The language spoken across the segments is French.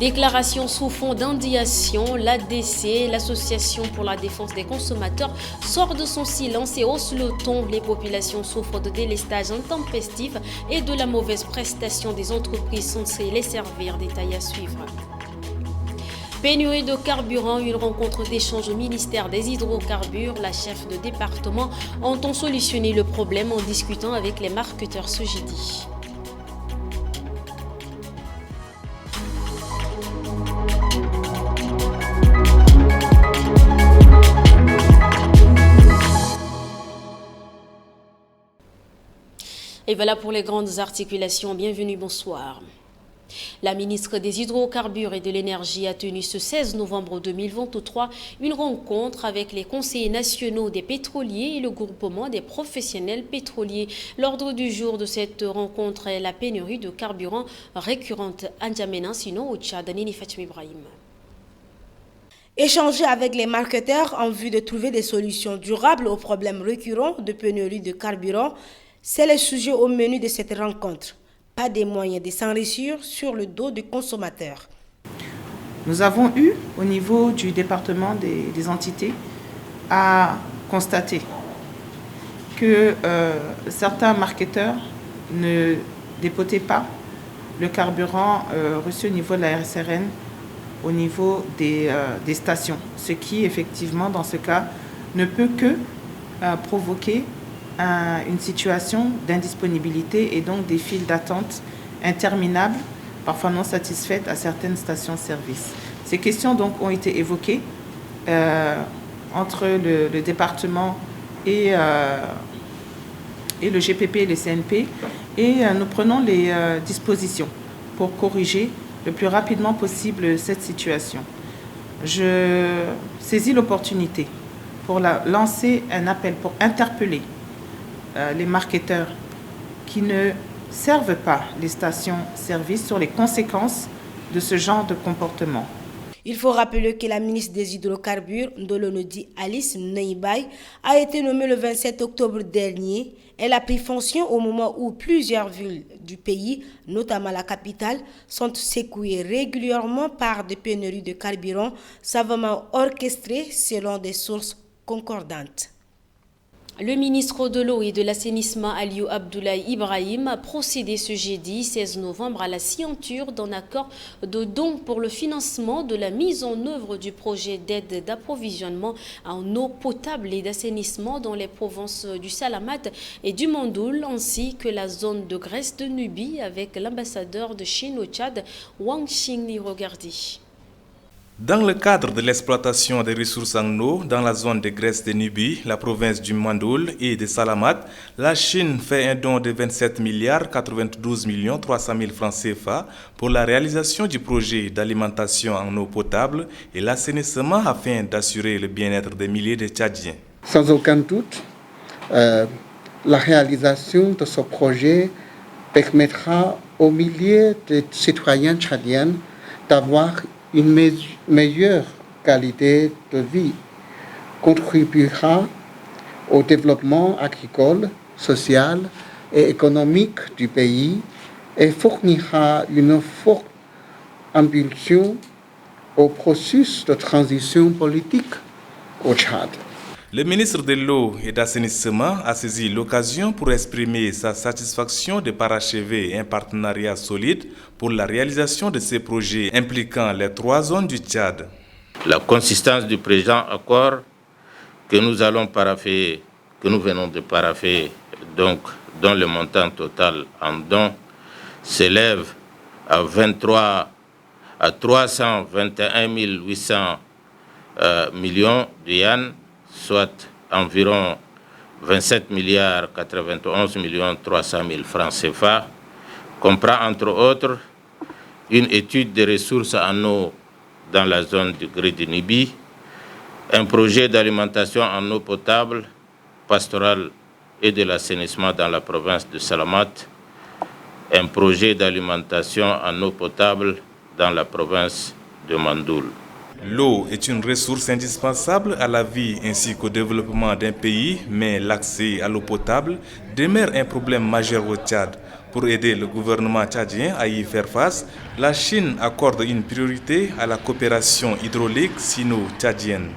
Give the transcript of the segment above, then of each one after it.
Déclaration sous fond d'indignation, l'ADC, l'Association pour la défense des consommateurs, sort de son silence et hausse le ton. Les populations souffrent de délestage intempestif et de la mauvaise prestation des entreprises censées les servir. Détail à suivre. Pénurie de carburant, une rencontre d'échange au ministère des hydrocarbures. La chef de département entend solutionner le problème en discutant avec les marketeurs ce jeudi. Et voilà pour les grandes articulations. Bienvenue, bonsoir. La ministre des Hydrocarbures et de l'Énergie a tenu ce 16 novembre 2023 une rencontre avec les conseillers nationaux des pétroliers et le groupement des professionnels pétroliers. L'ordre du jour de cette rencontre est la pénurie de carburant récurrente à N'Djamena, sinon au Tchad. Nini Fatima Ibrahim. Échanger avec les marketeurs en vue de trouver des solutions durables aux problèmes récurrents de pénurie de carburant, c'est le sujet au menu de cette rencontre. Pas des moyens de s'enrichir sur le dos du consommateur. Nous avons eu, au niveau du département des entités, à constater que certains marketeurs ne dépotaient pas le carburant reçu au niveau de la RSRN, au niveau des stations. Ce qui, effectivement, dans ce cas, ne peut que provoquer une situation d'indisponibilité et donc des files d'attente interminables, parfois non satisfaites à certaines stations-service. Ces questions donc ont été évoquées entre le département et le GPP et le CNP et nous prenons les dispositions pour corriger le plus rapidement possible cette situation. Je saisis l'opportunité pour lancer un appel pour interpeller les marketeurs qui ne servent pas les stations-service sur les conséquences de ce genre de comportement. Il faut rappeler que la ministre des Hydrocarbures, Ndolonodi Alice Neibaye, a été nommée le 27 octobre dernier. Elle a pris fonction au moment où plusieurs villes du pays, notamment la capitale, sont secouées régulièrement par des pénuries de carburant savamment orchestrées selon des sources concordantes. Le ministre de l'Eau et de l'Assainissement Aliou Abdoulaye Ibrahim a procédé ce jeudi 16 novembre à la signature d'un accord de don pour le financement de la mise en œuvre du projet d'aide d'approvisionnement en eau potable et d'assainissement dans les provinces du Salamat et du Mandoul ainsi que la zone de Grèce de Nubie avec l'ambassadeur de Chine au Tchad, Wang Xingli Rogardi. Dans le cadre de l'exploitation des ressources en eau dans la zone de Grèce de Nubie, la province du Mandoul et de Salamat, la Chine fait un don de 27 milliards 92 millions 300 000 francs CFA pour la réalisation du projet d'alimentation en eau potable et l'assainissement afin d'assurer le bien-être des milliers de Tchadiens. Sans aucun doute, la réalisation de ce projet permettra aux milliers de citoyens tchadiens d'avoir une meilleure qualité de vie, contribuera au développement agricole, social et économique du pays et fournira une forte impulsion au processus de transition politique au Tchad. Le ministre de l'Eau et d'Assainissement a saisi l'occasion pour exprimer sa satisfaction de parachever un partenariat solide pour la réalisation de ces projets impliquant les 3 zones du Tchad. La consistance du présent accord que nous venons de paraffer, donc dont le montant total en dons s'élève à 321 800 millions de yuan, soit environ 27 milliards 91 millions 300 000 francs CFA, comprend entre autres une étude des ressources en eau dans la zone du Gré de Nubie, un projet d'alimentation en eau potable, pastorale et de l'assainissement dans la province de Salamat, un projet d'alimentation en eau potable dans la province de Mandoul. L'eau est une ressource indispensable à la vie ainsi qu'au développement d'un pays, mais l'accès à l'eau potable demeure un problème majeur au Tchad. Pour aider le gouvernement tchadien à y faire face, la Chine accorde une priorité à la coopération hydraulique sino-tchadienne.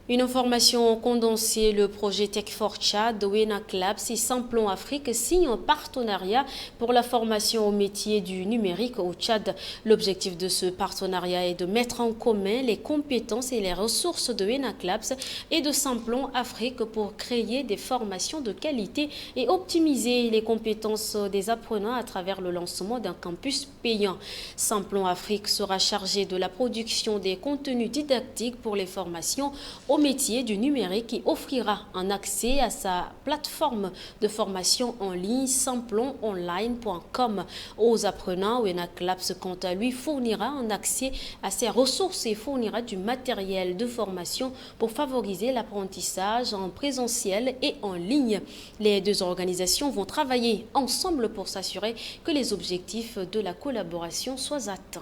Une information condensée, le projet Tech for Tchad de WENAC Labs et Samplon Afrique signe un partenariat pour la formation au métier du numérique au Tchad. L'objectif de ce partenariat est de mettre en commun les compétences et les ressources de WENAC Labs et de Samplon Afrique pour créer des formations de qualité et optimiser les compétences des apprenants à travers le lancement d'un campus payant. Samplon Afrique sera chargé de la production des contenus didactiques pour les formations au métier du numérique qui offrira un accès à sa plateforme de formation en ligne samplononline.com. Aux apprenants, WENAC Labs, quant à lui, fournira un accès à ses ressources et fournira du matériel de formation pour favoriser l'apprentissage en présentiel et en ligne. Les deux organisations vont travailler ensemble pour s'assurer que les objectifs de la collaboration soient atteints.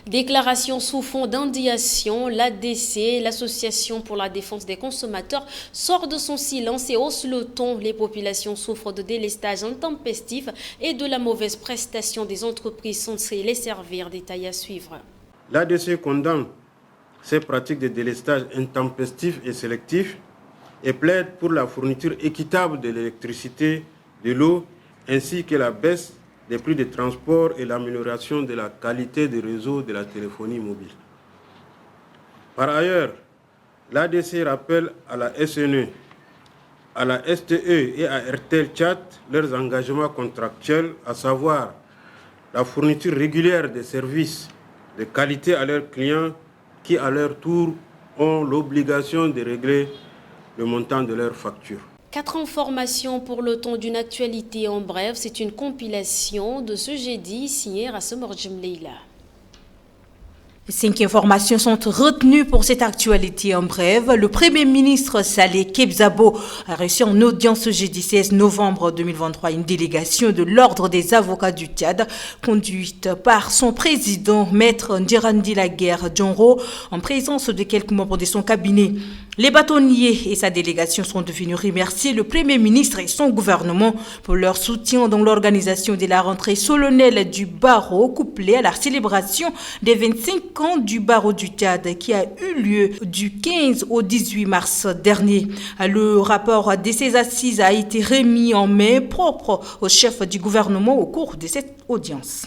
Déclaration sous fond d'indignation, l'ADC, l'Association pour la défense des consommateurs, sort de son silence et hausse le ton. Les populations souffrent de délestage intempestif et de la mauvaise prestation des entreprises censées les servir. Détail à suivre. L'ADC condamne ces pratiques de délestage intempestif et sélectif et plaide pour la fourniture équitable de l'électricité, de l'eau, ainsi que la baisse des prix de transport et l'amélioration de la qualité des réseaux de la téléphonie mobile. Par ailleurs, l'ADC rappelle à la SNE, à la STE et à RTL Tchad leurs engagements contractuels, à savoir la fourniture régulière des services de qualité à leurs clients qui, à leur tour, ont l'obligation de régler le montant de leurs factures. 4 informations pour le temps d'une actualité en bref. C'est une compilation de ce jeudi signée Rassemor Leila. 5 informations sont retenues pour cette actualité en bref. Le Premier ministre Saleh Kebzabo a reçu en audience ce jeudi 16 novembre 2023 une délégation de l'Ordre des avocats du Tchad, conduite par son président, Maître Ndjerandi Laguerre Djonro, en présence de quelques membres de son cabinet. Les bâtonniers et sa délégation sont devenus remercier le Premier ministre et son gouvernement pour leur soutien dans l'organisation de la rentrée solennelle du barreau, couplée à la célébration des 25 ans du barreau du Tchad qui a eu lieu du 15 au 18 mars dernier. Le rapport de ces assises a été remis en main propre au chef du gouvernement au cours de cette audience.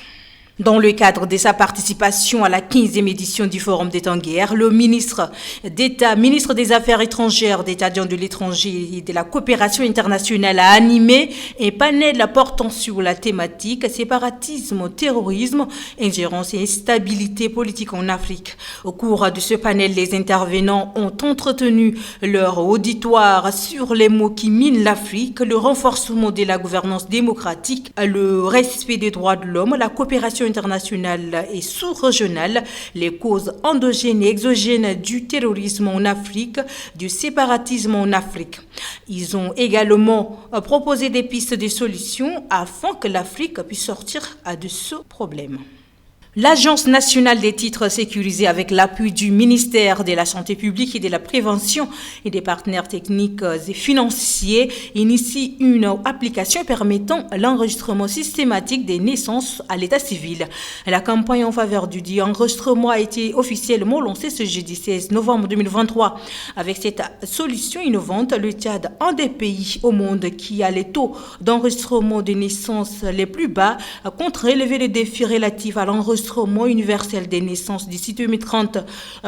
Dans le cadre de sa participation à la 15e édition du Forum des Tanguères, le ministre d'État, ministre des Affaires étrangères, d'État de l'étranger et de la coopération internationale a animé un panel portant sur la thématique séparatisme, terrorisme, ingérence et instabilité politique en Afrique. Au cours de ce panel, les intervenants ont entretenu leur auditoire sur les mots qui minent l'Afrique, le renforcement de la gouvernance démocratique, le respect des droits de l'homme, la coopération internationale et sous-régionale, les causes endogènes et exogènes du terrorisme en Afrique, du séparatisme en Afrique. Ils ont également proposé des pistes de solutions afin que l'Afrique puisse sortir de ce problème. L'Agence nationale des titres sécurisés, avec l'appui du ministère de la Santé publique et de la Prévention et des partenaires techniques et financiers, initie une application permettant l'enregistrement systématique des naissances à l'état civil. La campagne en faveur du dit enregistrement a été officiellement lancée ce jeudi 16 novembre 2023. Avec cette solution innovante, le Tchad, un des pays au monde qui a les taux d'enregistrement des naissances les plus bas, compte relever les défis relatifs à l'enregistrement universel des naissances d'ici 2030.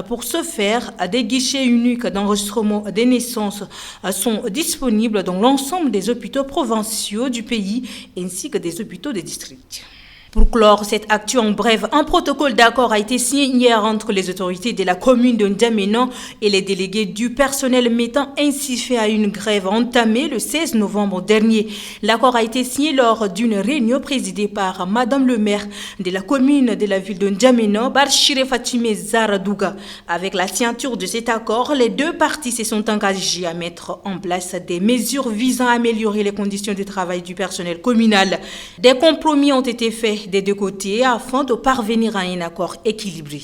Pour ce faire, des guichets uniques d'enregistrement des naissances sont disponibles dans l'ensemble des hôpitaux provinciaux du pays ainsi que des hôpitaux des districts. Pour clore cette actu en bref, un protocole d'accord a été signé hier entre les autorités de la commune de N'Djamena et les délégués du personnel mettant ainsi fin à une grève entamée le 16 novembre dernier. L'accord a été signé lors d'une réunion présidée par Madame le maire de la commune de la ville de N'Djamena, Barchire Fatime Zaradouga. Avec la signature de cet accord, les deux parties se sont engagées à mettre en place des mesures visant à améliorer les conditions de travail du personnel communal. Des compromis ont été faits des deux côtés afin de parvenir à un accord équilibré.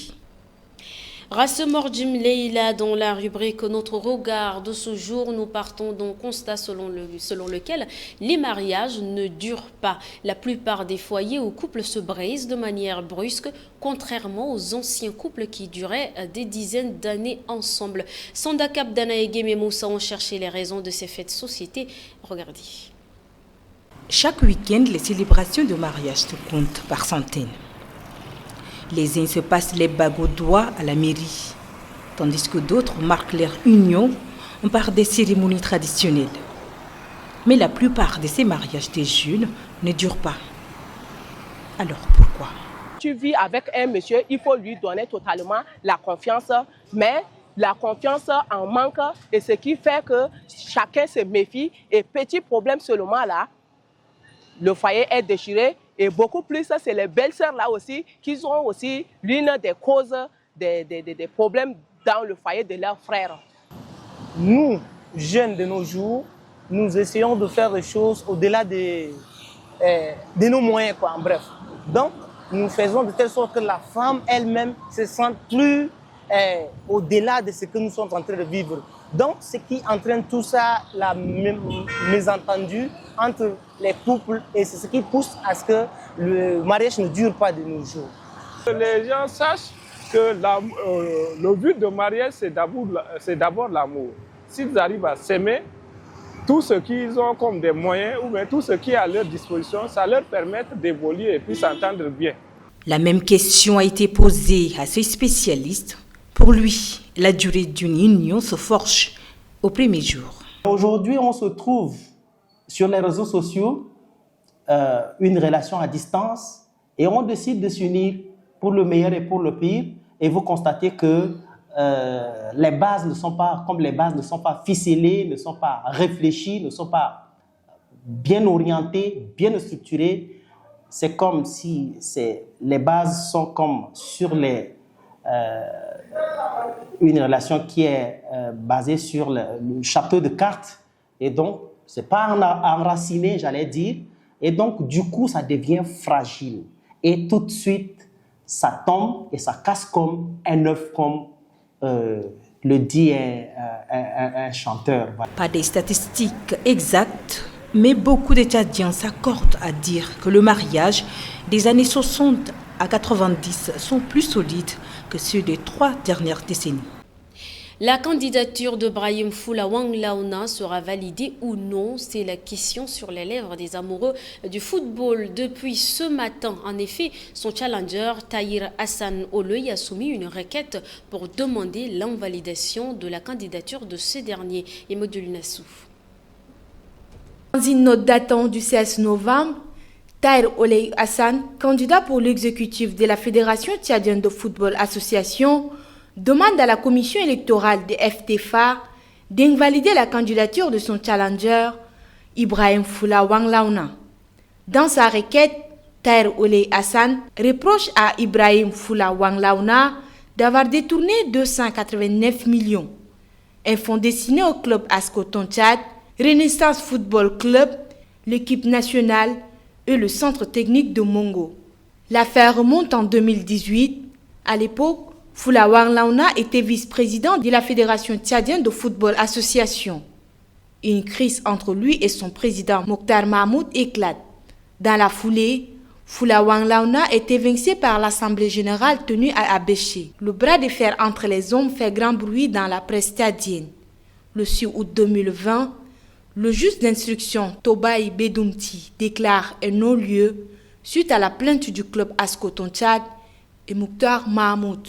Rassemordim Leila, dans la rubrique Notre regard de ce jour, nous partons d'un constat selon lequel les mariages ne durent pas. La plupart des foyers ou couples se brisent de manière brusque, contrairement aux anciens couples qui duraient des dizaines d'années ensemble. Sandakap, Danaegem et Moussa ont cherché les raisons de ces faits de société. Regardez. Chaque week-end, les célébrations de mariage se comptent par centaines. Les uns se passent les bagues au doigt à la mairie, tandis que d'autres marquent leur union par des cérémonies traditionnelles. Mais la plupart de ces mariages des jeunes ne durent pas. Alors pourquoi? Tu vis avec un monsieur, il faut lui donner totalement la confiance, mais la confiance en manque, et ce qui fait que chacun se méfie, et petit problème seulement là, le foyer est déchiré. Et beaucoup plus, c'est les belles-sœurs là aussi qui ont aussi l'une des causes des problèmes dans le foyer de leurs frères. Nous, jeunes de nos jours, nous essayons de faire des choses au-delà de nos moyens, quoi, en bref. Donc, nous faisons de telle sorte que la femme elle-même se sente plus au-delà de ce que nous sommes en train de vivre. Donc, ce qui entraîne tout ça, la mésentendu entre les couples, et c'est ce qui pousse à ce que le mariage ne dure pas de nos jours. Les gens sachent que le but de mariage, c'est d'abord l'amour. S'ils arrivent à s'aimer, tout ce qu'ils ont comme des moyens, ou bien tout ce qui est à leur disposition, ça leur permet d'évoluer et puis s'entendre bien. La même question a été posée à ce spécialiste. Pour lui, la durée d'une union se forge au premier jour. Aujourd'hui, on se trouve sur les réseaux sociaux, une relation à distance, et on décide de s'unir pour le meilleur et pour le pire. Et vous constatez que les bases ne sont pas, comme les bases ne sont pas ficelées, ne sont pas réfléchies, ne sont pas bien orientées, bien structurées. C'est comme si les bases sont comme sur une relation qui est basée sur le château de cartes. Et donc, ce n'est pas enraciné, j'allais dire. Et donc, du coup, ça devient fragile. Et tout de suite, ça tombe et ça casse comme un œuf, comme le dit un chanteur. Pas des statistiques exactes, mais beaucoup de Tchadiens s'accordent à dire que le mariage des années 60 à 90 sont plus solides que ceux des 3 dernières décennies. La candidature de Brahim Foula Wanglauna sera validée ou non? C'est la question sur les lèvres des amoureux du football depuis ce matin. En effet, son challenger Tahir Hassan Oloy a soumis une requête pour demander l'invalidation de la candidature de ce dernier. Et Modul Nassou. Dans une note datant du 16 novembre, Tahir Oloy Hassan, candidat pour l'exécutif de la Fédération tchadienne de football association, demande à la commission électorale de FTFA d'invalider la candidature de son challenger, Ibrahim Foula Wanglauna. Dans sa requête, Tahir Oloy Hassan reproche à Ibrahim Foula Wanglauna d'avoir détourné 289 millions. Un fonds destiné au club Ascoton Tchad, Renaissance Football Club, l'équipe nationale et le centre technique de Mongo. L'affaire remonte en 2018. À l'époque, Foula Wanglauna était vice-président de la Fédération tchadienne de football association. Une crise entre lui et son président Mokhtar Mahmoud éclate. Dans la foulée, Foula Wanglauna était évincé par l'Assemblée générale tenue à Abéché. Le bras de fer entre les hommes fait grand bruit dans la presse tchadienne. Le 6 août 2020, le juge d'instruction Tobaï Bedoumti déclare un non-lieu suite à la plainte du club Ascoton Tchad et Mokhtar Mahmoud.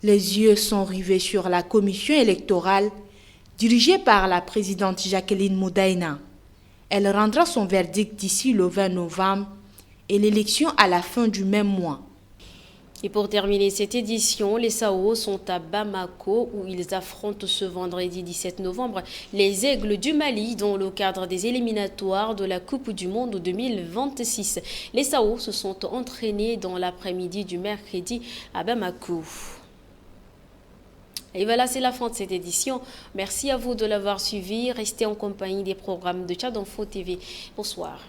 Les yeux sont rivés sur la commission électorale dirigée par la présidente Jacqueline Moudaïna. Elle rendra son verdict d'ici le 20 novembre et l'élection à la fin du même mois. Et pour terminer cette édition, les Sao sont à Bamako où ils affrontent ce vendredi 17 novembre les Aigles du Mali dans le cadre des éliminatoires de la Coupe du Monde 2026. Les Sao se sont entraînés dans l'après-midi du mercredi à Bamako. Et voilà, c'est la fin de cette édition. Merci à vous de l'avoir suivi. Restez en compagnie des programmes de Tchad Info TV. Bonsoir.